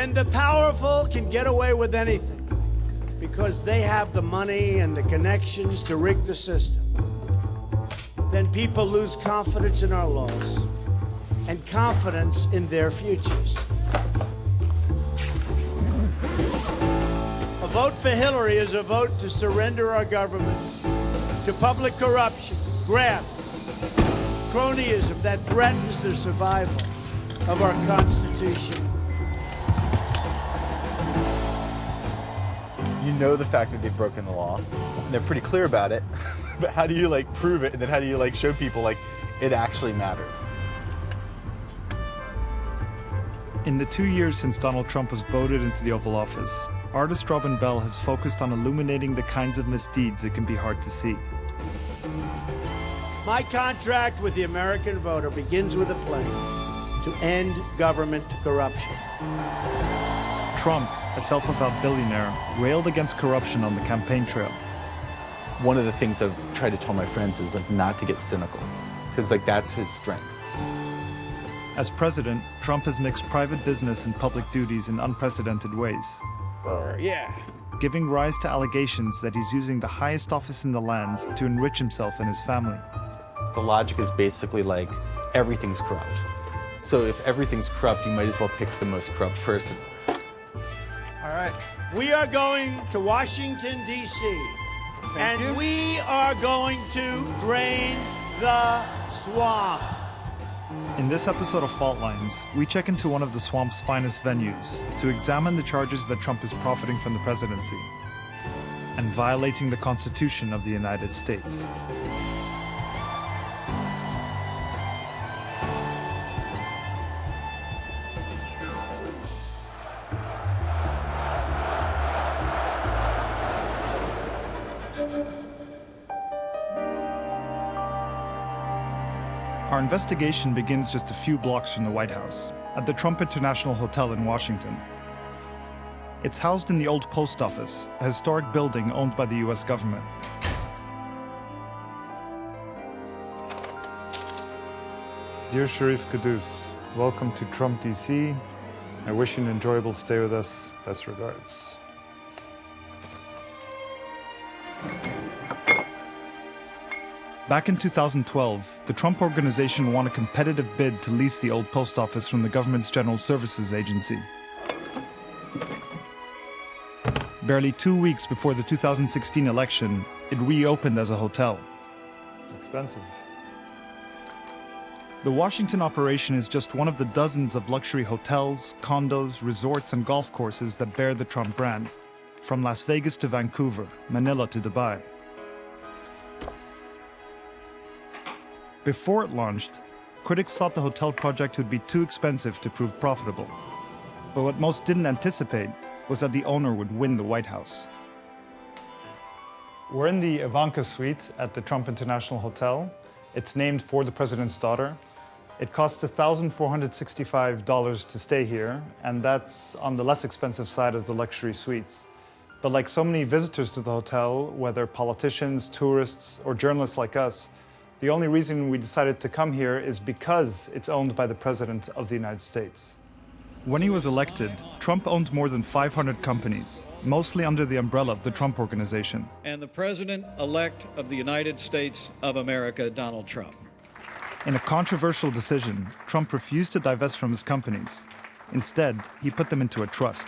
When the powerful can get away with anything because they have the money and the connections to rig the system, then people lose confidence in our laws and confidence in their futures. A vote for Hillary is a vote to surrender our government to public corruption, graft, cronyism that threatens the survival of our Constitution. You know the fact that they've broken the law, and they're pretty clear about it, but how do you prove it, and then how do you show people it actually matters? In the 2 years since Donald Trump was voted into the Oval Office, artist Robin Bell has focused on illuminating the kinds of misdeeds that can be hard to see. My contract with the American voter begins with a plan to end government corruption. Trump, a self-avowed billionaire, railed against corruption on the campaign trail. One of the things I've tried to tell my friends is not to get cynical, because that's his strength. As president, Trump has mixed private business and public duties in unprecedented ways, giving rise to allegations that he's using the highest office in the land to enrich himself and his family. The logic is basically everything's corrupt. So if everything's corrupt, you might as well pick the most corrupt person. All right. We are going to Washington, D.C., and we are going to drain the swamp. In this episode of Fault Lines, we check into one of the swamp's finest venues to examine the charges that Trump is profiting from the presidency and violating the Constitution of the United States. Our investigation begins just a few blocks from the White House, at the Trump International Hotel in Washington. It's housed in the old post office, a historic building owned by the US government. Dear Sharif Qaddous, welcome to Trump DC. I wish you an enjoyable stay with us. Best regards. Back in 2012, the Trump Organization won a competitive bid to lease the old post office from the government's General Services Agency. Barely 2 weeks before the 2016 election, it reopened as a hotel. Expensive. The Washington operation is just one of the dozens of luxury hotels, condos, resorts, and golf courses that bear the Trump brand, from Las Vegas to Vancouver, Manila to Dubai. Before it launched, critics thought the hotel project would be too expensive to prove profitable. But what most didn't anticipate was that the owner would win the White House. We're in the Ivanka Suite at the Trump International Hotel. It's named for the president's daughter. It costs $1,465 to stay here, and that's on the less expensive side of the luxury suites. But like so many visitors to the hotel, whether politicians, tourists, or journalists like us, the only reason we decided to come here is because it's owned by the President of the United States. When he was elected, Trump owned more than 500 companies, mostly under the umbrella of the Trump Organization. And the President-elect of the United States of America, Donald Trump. In a controversial decision, Trump refused to divest from his companies. Instead, he put them into a trust.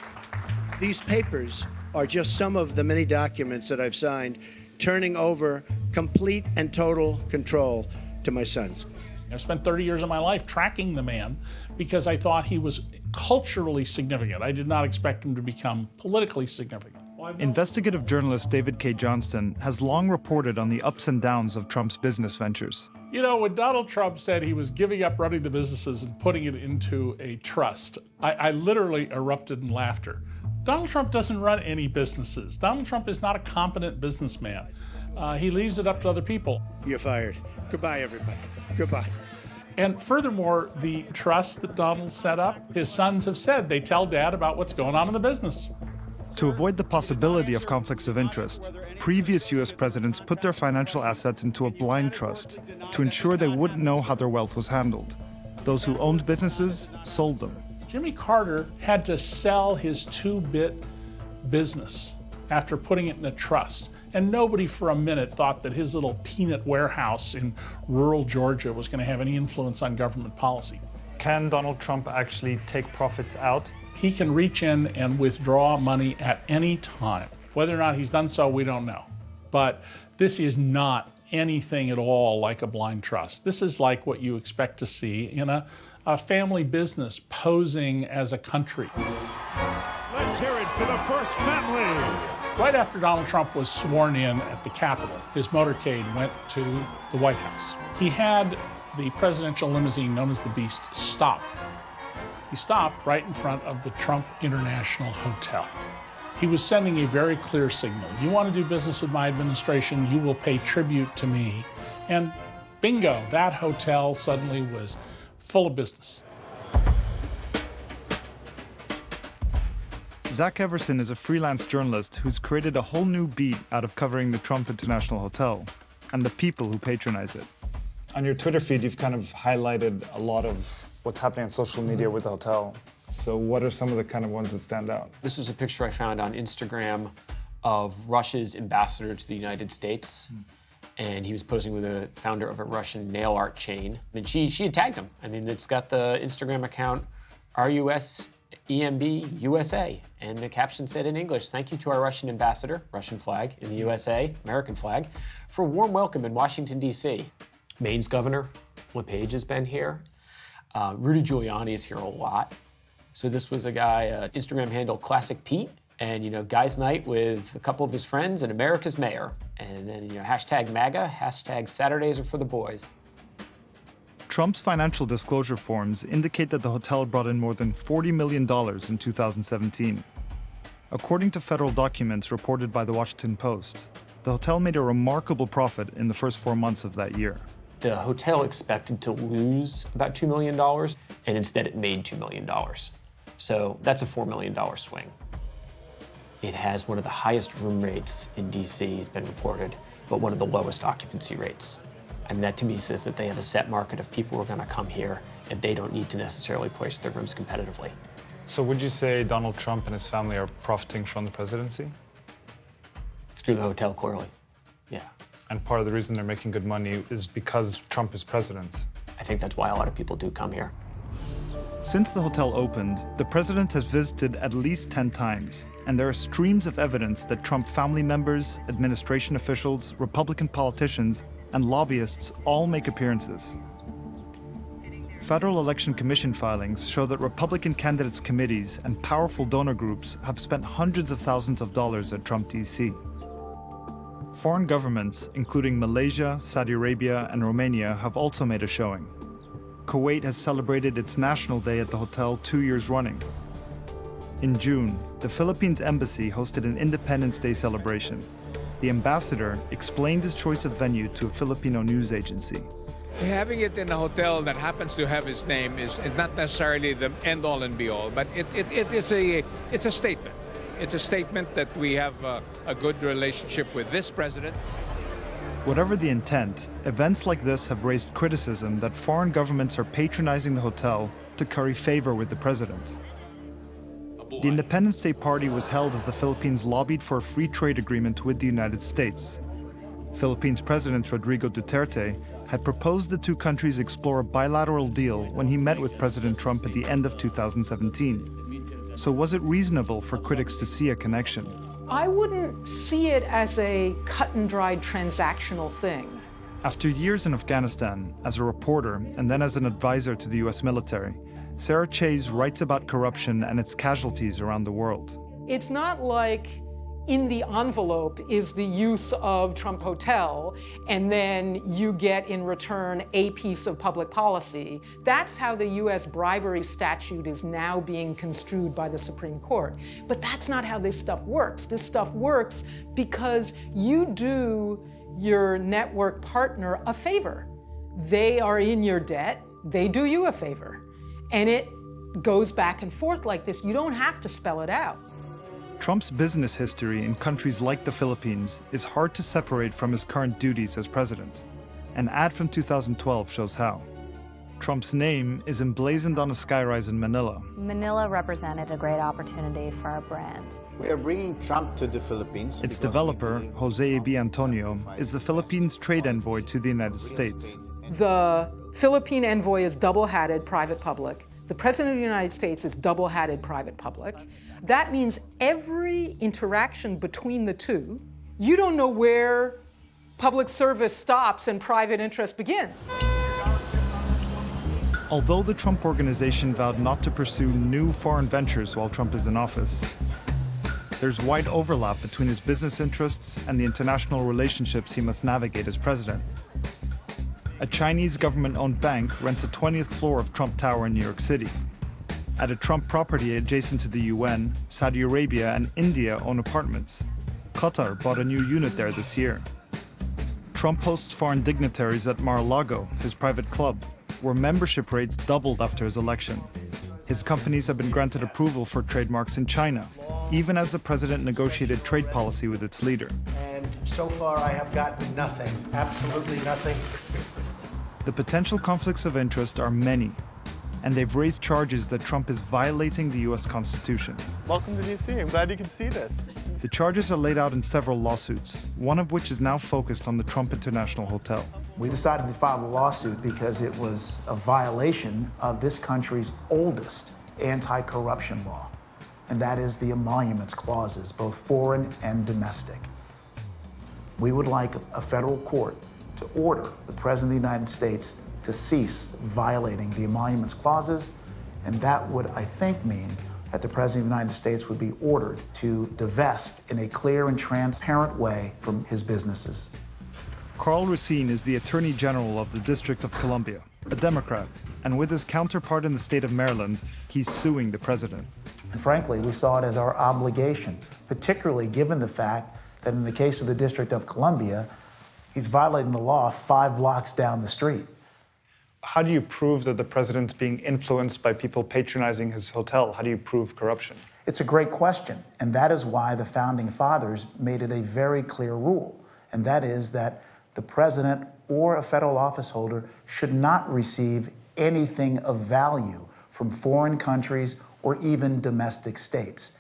These papers are just some of the many documents that I've signed, turning over complete and total control to my sons. I spent 30 years of my life tracking the man because I thought he was culturally significant. I did not expect him to become politically significant. Investigative journalist David K. Johnston has long reported on the ups and downs of Trump's business ventures. You know, when Donald Trump said he was giving up running the businesses and putting it into a trust, I literally erupted in laughter. Donald Trump doesn't run any businesses. Donald Trump is not a competent businessman. He leaves it up to other people. You're fired. Goodbye, everybody. Goodbye. And furthermore, the trust that Donald set up, his sons have said they tell Dad about what's going on in the business. To avoid the possibility of conflicts of interest, previous US presidents put their financial assets into a blind trust to ensure they wouldn't know how their wealth was handled. Those who owned businesses sold them. Jimmy Carter had to sell his 2-bit business after putting it in a trust. And nobody for a minute thought that his little peanut warehouse in rural Georgia was going to have any influence on government policy. Can Donald Trump actually take profits out? He can reach in and withdraw money at any time. Whether or not he's done so, we don't know. But this is not anything at all like a blind trust. This is like what you expect to see in a family business posing as a country. Let's hear it for the first family. Right after Donald Trump was sworn in at the Capitol, his motorcade went to the White House. He had the presidential limousine known as the Beast stop. He stopped right in front of the Trump International Hotel. He was sending a very clear signal. You want to do business with my administration, you will pay tribute to me. And bingo, that hotel suddenly was full of business. Zach Everson is a freelance journalist who's created a whole new beat out of covering the Trump International Hotel and the people who patronize it. On your Twitter feed, you've kind of highlighted a lot of what's happening on social media with the hotel. So what are some of the kind of ones that stand out? This was a picture I found on Instagram of Russia's ambassador to the United States. And he was posing with the founder of a Russian nail art chain. And she had tagged him. I mean, it's got the Instagram account, RUSEMB USA. And the caption said in English, "Thank you to our Russian ambassador," Russian flag, in the USA, American flag, "for a warm welcome in Washington, D.C. Maine's Governor LePage has been here. Rudy Giuliani is here a lot. So this was a guy, Instagram handle Classic Pete, and guys night with a couple of his friends and America's mayor. And then hashtag MAGA, hashtag Saturdays are for the boys. Trump's financial disclosure forms indicate that the hotel brought in more than $40 million in 2017. According to federal documents reported by the Washington Post, the hotel made a remarkable profit in the first 4 months of that year. The hotel expected to lose about $2 million, and instead it made $2 million. So that's a $4 million swing. It has one of the highest room rates in DC, it's been reported, but one of the lowest occupancy rates. And that to me says that they have a set market of people who are gonna come here, and they don't need to necessarily price their rooms competitively. So would you say Donald Trump and his family are profiting from the presidency? Through the hotel, clearly, yeah. And part of the reason they're making good money is because Trump is president. I think that's why a lot of people do come here. Since the hotel opened, the president has visited at least 10 times, and there are streams of evidence that Trump family members, administration officials, Republican politicians, and lobbyists all make appearances. Federal Election Commission filings show that Republican candidates' committees and powerful donor groups have spent hundreds of thousands of dollars at Trump DC. Foreign governments, including Malaysia, Saudi Arabia, and Romania, have also made a showing. Kuwait has celebrated its National Day at the hotel 2 years running. In June, the Philippines Embassy hosted an Independence Day celebration. The ambassador explained his choice of venue to a Filipino news agency. Having it in a hotel that happens to have his name is not necessarily the end-all and be-all, but it's a statement. It's a statement that we have a good relationship with this president. Whatever the intent, events like this have raised criticism that foreign governments are patronizing the hotel to curry favor with the president. The Independence Day party was held as the Philippines lobbied for a free trade agreement with the United States. Philippines President Rodrigo Duterte had proposed the two countries explore a bilateral deal when he met with President Trump at the end of 2017. So was it reasonable for critics to see a connection? I wouldn't see it as a cut and dried transactional thing. After years in Afghanistan, as a reporter and then as an advisor to the US military, Sarah Chase writes about corruption and its casualties around the world. It's not like in the envelope is the use of Trump Hotel, and then you get in return a piece of public policy. That's how the US bribery statute is now being construed by the Supreme Court. But that's not how this stuff works. This stuff works because you do your network partner a favor. They are in your debt, they do you a favor. And it goes back and forth like this. You don't have to spell it out. Trump's business history in countries like the Philippines is hard to separate from his current duties as president. An ad from 2012 shows how. Trump's name is emblazoned on a skyrise in Manila. Manila represented a great opportunity for our brand. We are bringing Trump to the Philippines. Its developer, Jose B. Antonio, is the Philippines trade envoy to the United States. The Philippine envoy is double-hatted private-public. The President of the United States is double-hatted private-public. That means every interaction between the two, you don't know where public service stops and private interest begins. Although the Trump Organization vowed not to pursue new foreign ventures while Trump is in office, there's wide overlap between his business interests and the international relationships he must navigate as president. A Chinese government-owned bank rents a 20th floor of Trump Tower in New York City. At a Trump property adjacent to the UN, Saudi Arabia and India own apartments. Qatar bought a new unit there this year. Trump hosts foreign dignitaries at Mar-a-Lago, his private club, where membership rates doubled after his election. His companies have been granted approval for trademarks in China, even as the president negotiated trade policy with its leader. And so far, I have gotten nothing, absolutely nothing. The potential conflicts of interest are many, and they've raised charges that Trump is violating the US Constitution. Welcome to DC. I'm glad you can see this. The charges are laid out in several lawsuits, one of which is now focused on the Trump International Hotel. We decided to file a lawsuit because it was a violation of this country's oldest anti-corruption law, and that is the emoluments clauses, both foreign and domestic. We would like a federal court to order the President of the United States to cease violating the emoluments clauses, and that would, I think, mean that the President of the United States would be ordered to divest in a clear and transparent way from his businesses. Carl Racine is the Attorney General of the District of Columbia, a Democrat, and with his counterpart in the state of Maryland, he's suing the president. And frankly, we saw it as our obligation, particularly given the fact that in the case of the District of Columbia, he's violating the law 5 blocks down the street. How do you prove that the president's being influenced by people patronizing his hotel? How do you prove corruption? It's a great question, and that is why the Founding Fathers made it a very clear rule, and that is that the president or a federal office holder should not receive anything of value from foreign countries or even domestic states.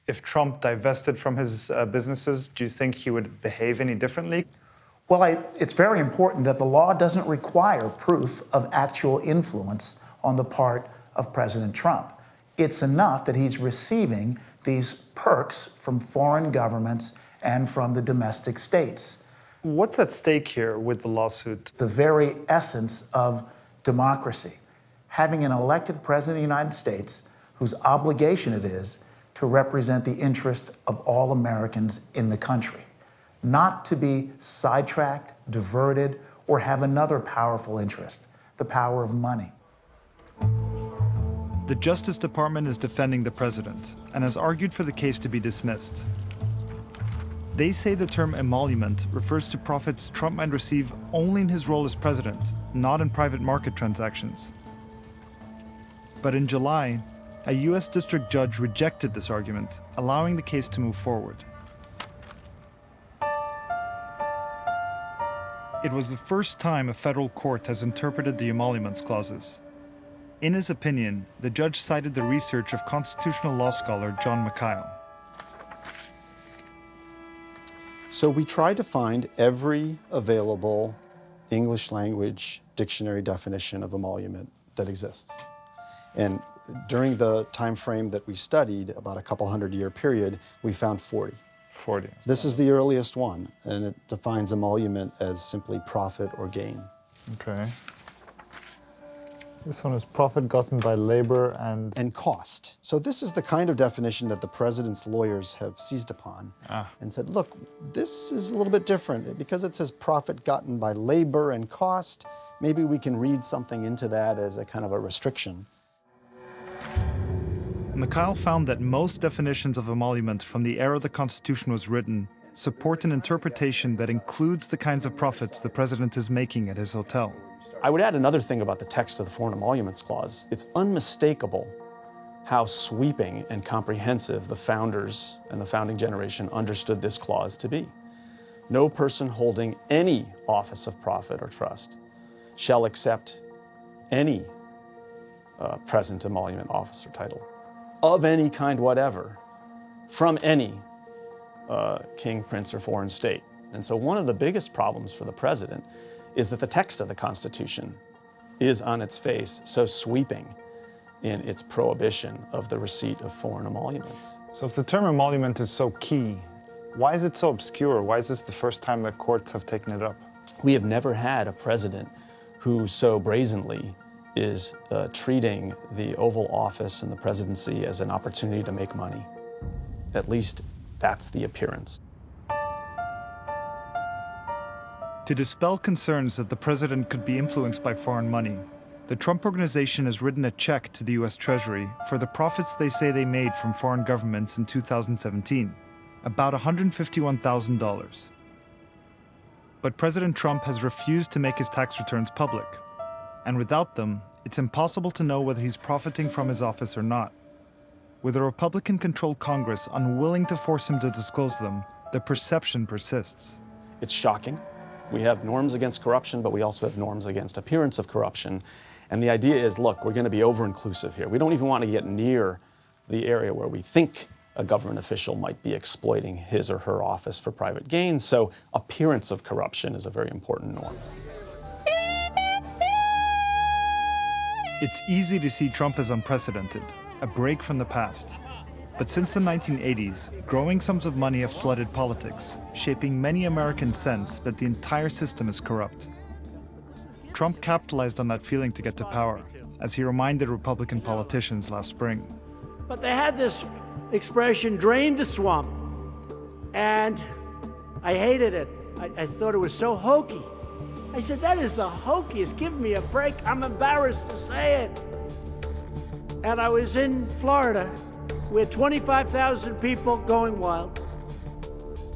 If Trump divested from his businesses, do you think he would behave any differently? Well, it's very important that the law doesn't require proof of actual influence on the part of President Trump. It's enough that he's receiving these perks from foreign governments and from the domestic states. What's at stake here with the lawsuit? The very essence of democracy. Having an elected President of the United States whose obligation it is to represent the interest of all Americans in the country. Not to be sidetracked, diverted, or have another powerful interest, the power of money. The Justice Department is defending the president and has argued for the case to be dismissed. They say the term emolument refers to profits Trump might receive only in his role as president, not in private market transactions. But in July, a US district judge rejected this argument, allowing the case to move forward. It was the first time a federal court has interpreted the emoluments clauses. In his opinion, the judge cited the research of constitutional law scholar John McKyle. So we tried to find every available English language dictionary definition of emolument that exists. And during the time frame that we studied, about a couple 100-year period, we found 40. 40. This is the earliest one, and it defines emolument as simply profit or gain. Okay. This one is profit gotten by labor and cost. So this is the kind of definition that the president's lawyers have seized upon and said, look, this is a little bit different. Because it says profit gotten by labor and cost, maybe we can read something into that as a kind of a restriction. McKyle found that most definitions of emolument from the era the Constitution was written support an interpretation that includes the kinds of profits the president is making at his hotel. I would add another thing about the text of the Foreign Emoluments Clause. It's unmistakable how sweeping and comprehensive the founders and the founding generation understood this clause to be. No person holding any office of profit or trust shall accept any present emolument officer title of any kind whatever from any king, prince, or foreign state. And so one of the biggest problems for the president is that the text of the Constitution is on its face so sweeping in its prohibition of the receipt of foreign emoluments. So if the term emolument is so key, why is it so obscure? Why is this the first time that courts have taken it up? We have never had a president who so brazenly is treating the Oval Office and the presidency as an opportunity to make money. At least that's the appearance. To dispel concerns that the president could be influenced by foreign money, the Trump Organization has written a check to the US Treasury for the profits they say they made from foreign governments in 2017, about $151,000. But President Trump has refused to make his tax returns public, and without them, it's impossible to know whether he's profiting from his office or not. With a Republican-controlled Congress unwilling to force him to disclose them, the perception persists. It's shocking. We have norms against corruption, but we also have norms against appearance of corruption. And the idea is, look, we're going to be over-inclusive here. We don't even want to get near the area where we think a government official might be exploiting his or her office for private gain. So appearance of corruption is a very important norm. It's easy to see Trump as unprecedented, a break from the past. But since the 1980s, growing sums of money have flooded politics, shaping many Americans' sense that the entire system is corrupt. Trump capitalized on that feeling to get to power, as he reminded Republican politicians last spring. But they had this expression, drain the swamp. And I hated it. I thought it was so hokey. I said, that is the hokiest. Give me a break. I'm embarrassed to say it. And I was in Florida with 25,000 people going wild.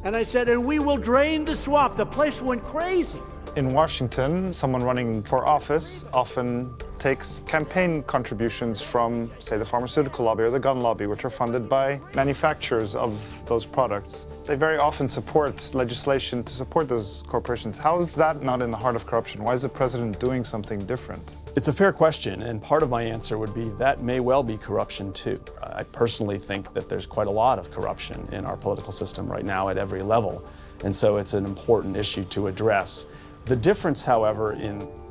And I said, and we will drain the swamp. The place went crazy. In Washington, someone running for office often takes campaign contributions from, say, the pharmaceutical lobby or the gun lobby, which are funded by manufacturers of those products. They very often support legislation to support those corporations. How is that not in the heart of corruption? Why is the president doing something different? It's a fair question, and part of my answer would be that may well be corruption too. I personally think that there's quite a lot of corruption in our political system right now at every level, and so it's an important issue to address. The difference, however,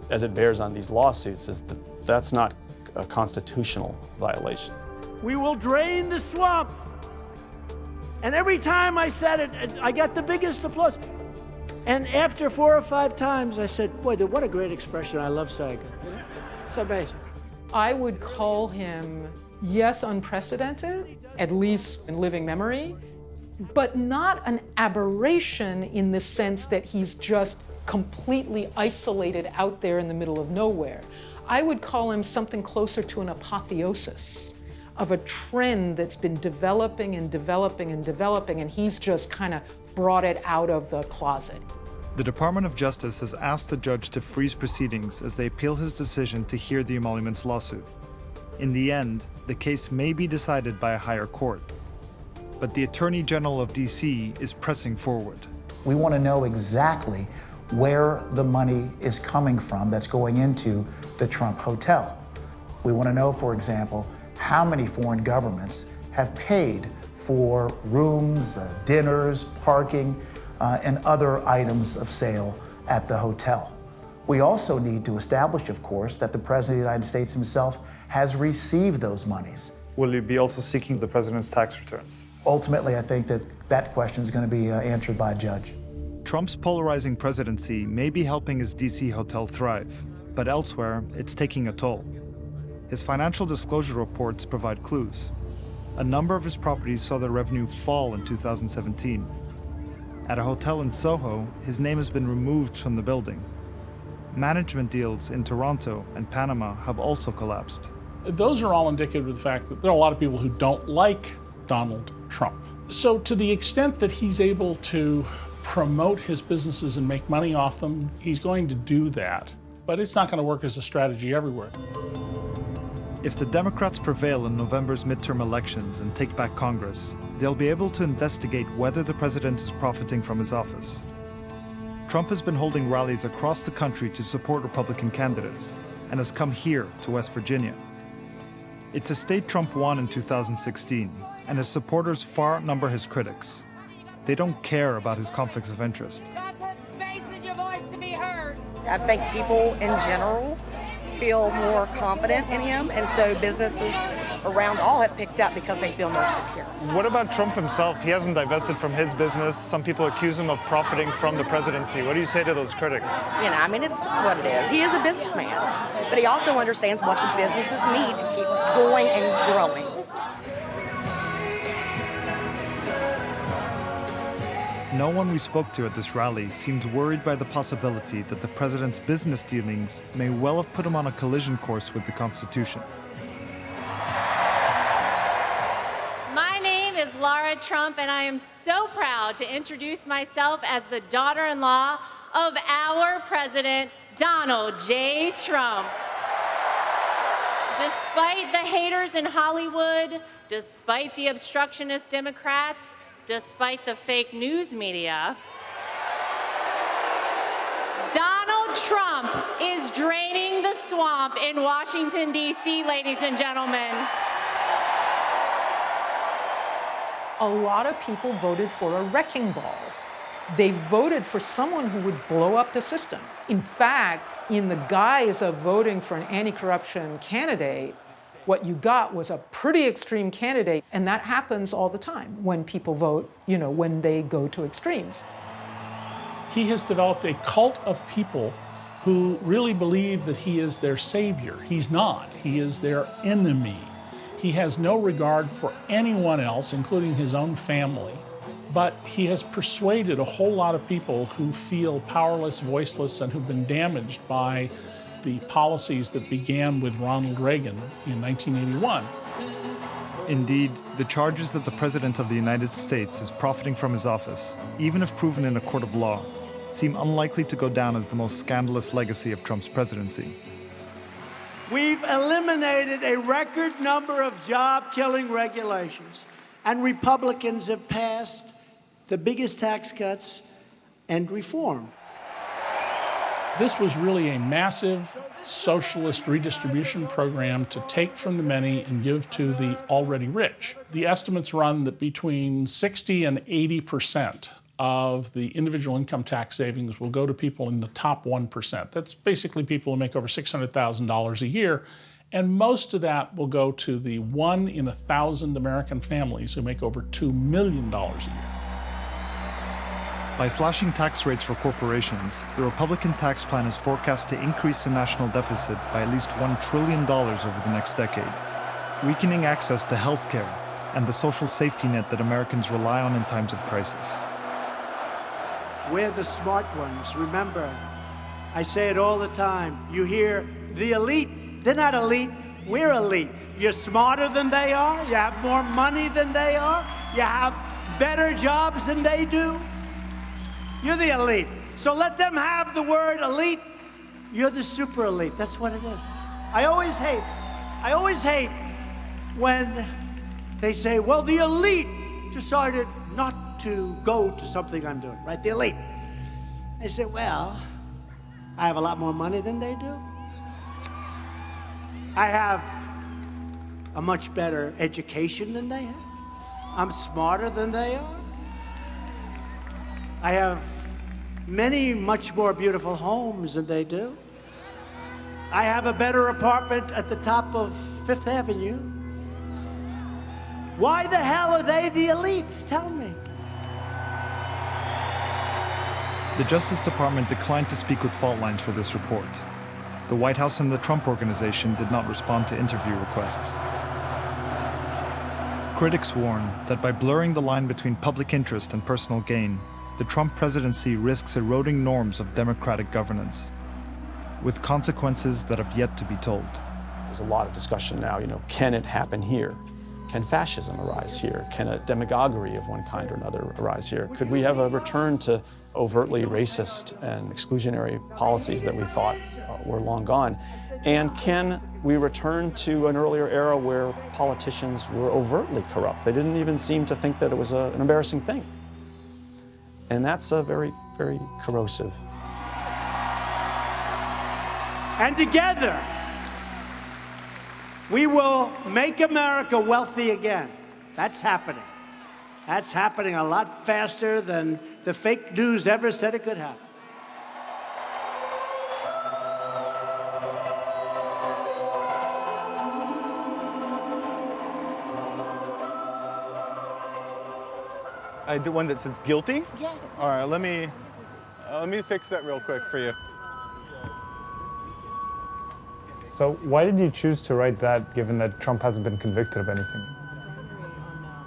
as it bears on these lawsuits, is that that's not a constitutional violation. We will drain the swamp. And every time I said it, I got the biggest applause. And after 4 or 5 times, I said, boy, what a great expression. I love saying it. It's amazing. I would call him, yes, unprecedented, at least in living memory, but not an aberration in the sense that he's just completely isolated out there in the middle of nowhere. I would call him something closer to an apotheosis of a trend that's been developing and developing and developing, and he's just kind of brought it out of the closet. The Department of Justice has asked the judge to freeze proceedings as they appeal his decision to hear the emoluments lawsuit. In the end, the case may be decided by a higher court. But the Attorney General of DC is pressing forward. We want to know exactly where the money is coming from that's going into the Trump Hotel. We want to know, for example, how many foreign governments have paid for rooms, dinners, parking, and other items of sale at the hotel. We also need to establish, of course, that the President of the United States himself has received those monies. Will you be also seeking the president's tax returns? Ultimately, I think that question is going to be answered by a judge. Trump's polarizing presidency may be helping his DC hotel thrive, but elsewhere, it's taking a toll. His financial disclosure reports provide clues. A number of his properties saw their revenue fall in 2017. At a hotel in Soho, his name has been removed from the building. Management deals in Toronto and Panama have also collapsed. Those are all indicative of the fact that there are a lot of people who don't like Donald Trump. So to the extent that he's able to promote his businesses and make money off them, he's going to do that. But it's not going to work as a strategy everywhere. If the Democrats prevail in November's midterm elections and take back Congress, they'll be able to investigate whether the president is profiting from his office. Trump has been holding rallies across the country to support Republican candidates, and has come here to West Virginia. It's a state Trump won in 2016, and his supporters far outnumber his critics. They don't care about his conflicts of interest. I think people in general feel more confident in him, and so businesses around all have picked up because they feel more secure. What about Trump himself? He hasn't divested from his business. Some people accuse him of profiting from the presidency. What do you say to those critics? You know, I mean, it's what it is. He is a businessman, but he also understands what the businesses need to keep going and growing. No one we spoke to at this rally seemed worried by the possibility that the president's business dealings may well have put him on a collision course with the Constitution. My name is Laura Trump, and I am so proud to introduce myself as the daughter-in-law of our president, Donald J. Trump. Despite the haters in Hollywood, despite the obstructionist Democrats, despite the fake news media, Donald Trump is draining the swamp in Washington, D.C., ladies and gentlemen. A lot of people voted for a wrecking ball. They voted for someone who would blow up the system. In fact, in the guise of voting for an anti-corruption candidate, what you got was a pretty extreme candidate, and that happens all the time when people vote, you know, when they go to extremes. He has developed a cult of people who really believe that he is their savior. He's not. He is their enemy. He has no regard for anyone else, including his own family. But he has persuaded a whole lot of people who feel powerless, voiceless, and who've been damaged by the policies that began with Ronald Reagan in 1981. Indeed, the charges that the President of the United States is profiting from his office, even if proven in a court of law, seem unlikely to go down as the most scandalous legacy of Trump's presidency. We've eliminated a record number of job-killing regulations, and Republicans have passed the biggest tax cuts and reform. This was really a massive socialist redistribution program to take from the many and give to the already rich. The estimates run that between 60 and 80% of the individual income tax savings will go to people in the top 1%. That's basically people who make over $600,000 a year. And most of that will go to the 1 in 1,000 American families who make over $2 million a year. By slashing tax rates for corporations, the Republican tax plan is forecast to increase the national deficit by at least $1 trillion over the next decade, weakening access to health care and the social safety net that Americans rely on in times of crisis. We're the smart ones. Remember, I say it all the time. You hear the elite. They're not elite. We're elite. You're smarter than they are. You have more money than they are. You have better jobs than they do. You're the elite. So let them have the word elite. You're the super elite. That's what it is. I always hate when they say, well, the elite decided not to go to something I'm doing, right? The elite. I say, well, I have a lot more money than they do. I have a much better education than they have. I'm smarter than they are. I have many much more beautiful homes than they do. I have a better apartment at the top of Fifth Avenue. Why the hell are they the elite? Tell me. The Justice Department declined to speak with fault lines for this report. The White House and the Trump Organization did not respond to interview requests. Critics warn that by blurring the line between public interest and personal gain, the Trump presidency risks eroding norms of democratic governance, with consequences that have yet to be told. There's a lot of discussion now, can it happen here? Can fascism arise here? Can a demagoguery of one kind or another arise here? Could we have a return to overtly racist and exclusionary policies that we thought were long gone? And can we return to an earlier era where politicians were overtly corrupt? They didn't even seem to think that it was an embarrassing thing. And that's very, very corrosive. And together, We will make America wealthy again. That's happening. That's happening a lot faster than the fake news ever said it could happen. I do one that says guilty? Yes. All right, let me fix that real quick for you. So why did you choose to write that, given that Trump hasn't been convicted of anything?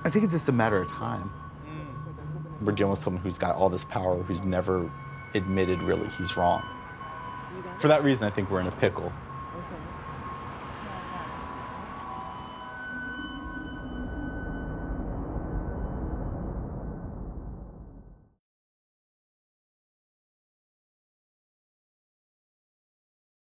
I think it's just a matter of time. We're dealing with someone who's got all this power, who's never admitted really he's wrong. For that reason, I think we're in a pickle.